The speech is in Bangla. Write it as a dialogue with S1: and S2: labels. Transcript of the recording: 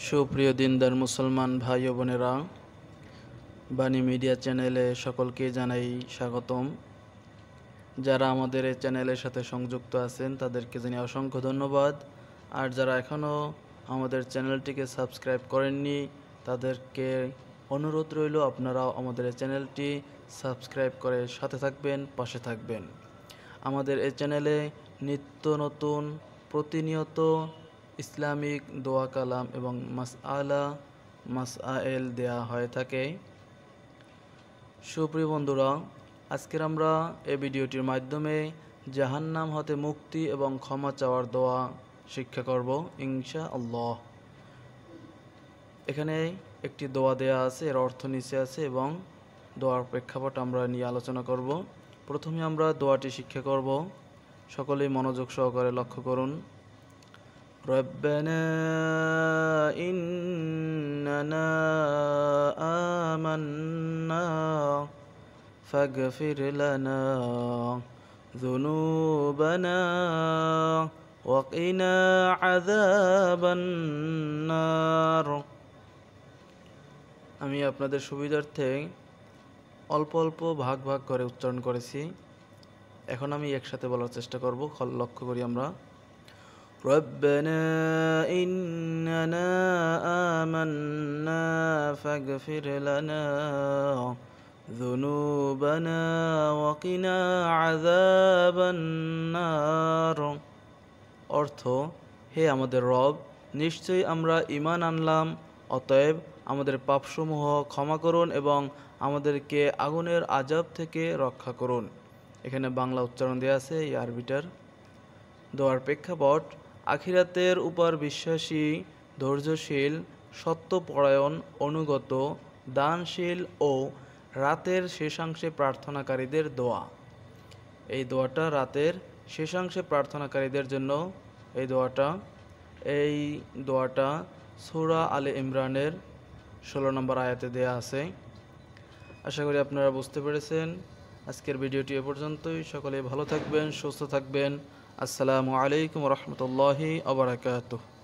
S1: সুপ্রিয় দিনদার মুসলমান ভাই ও বোনেরা, বাণী মিডিয়া চ্যানেলে সকলকে জানাই স্বাগতম। যারা আমাদের এই চ্যানেলের সাথে সংযুক্ত আছেন তাদেরকে জানাই অসংখ্য ধন্যবাদ। আর যারা এখনও আমাদের চ্যানেলটিকে সাবস্ক্রাইব করেননি তাদেরকে অনুরোধ রইল আপনারাও আমাদের এই চ্যানেলটি সাবস্ক্রাইব করে সাথে থাকবেন, পাশে থাকবেন। আমাদের এই চ্যানেলে নিত্য নতুন প্রতিনিয়ত ইসলামিক দোয়া কালাম এবং মাসআইল দেয়া হয়ে থাকে। সুপ্রিয় বন্ধুরা, আজকের আমরা এই ভিডিওটির মাধ্যমে জাহান্নাম হতে মুক্তি এবং ক্ষমা চাওয়ার দোয়া শিক্ষা করব ইনশাআল্লাহ। এখানে একটি দোয়া দেয়া আছে, এর অর্থ নিচে আছে এবং দোয়ার প্রেক্ষাপট আমরা নিয়ে আলোচনা করব। প্রথমে আমরা দোয়াটি শিক্ষা করব, সকলেই মনোযোগ সহকারে লক্ষ্য করুন। রব্বানা ইন্নানা আমান্না ফাগফির লানা যুনুবানা ওয়া কিনা আযাবান নার। আমি আপনাদের সুবিধার্থে অল্প অল্প ভাগ ভাগ করে উচ্চারণ করেছি। এখন আমি একসাথে বলার চেষ্টা করব, লক্ষ্য করি আমরা। ربنا إننا آمنا فاغفر لنا ذنوبنا وقنا عذاب النار। অর্থ, হে আমাদের রব, নিশ্চয়ই আমরা ঈমান আনলাম, অতএব আমাদের পাপসমূহ ক্ষমা করুন এবং আমাদেরকে আগুনের আযাব থেকে রক্ষা করুন। এখানে বাংলা উচ্চারণ দেওয়া আছে এই আরবিটার। দোয়ার প্রেক্ষাপট: আখিরাতের উপর বিশ্বাসী, ধৈর্যশীল, সত্যপরায়ণ, অনুগত, দানশীল ও রাতের শেষাংশে প্রার্থনাকারীদের দোয়া। এই দোয়াটা রাতের শেষাংশে প্রার্থনাকারীদের জন্য এই দোয়াটা সূরা আলে ইমরানের 16 নম্বর আয়াতে দেয়া আছে। আশা করি আপনারা বুঝতে পেরেছেন। আজকের ভিডিওটি এ পর্যন্তই। সকলে ভালো থাকবেন, সুস্থ থাকবেন। আসসালামু আলাইকুম ওয়া রাহমাতুল্লাহি ওয়া বারাকাতুহু।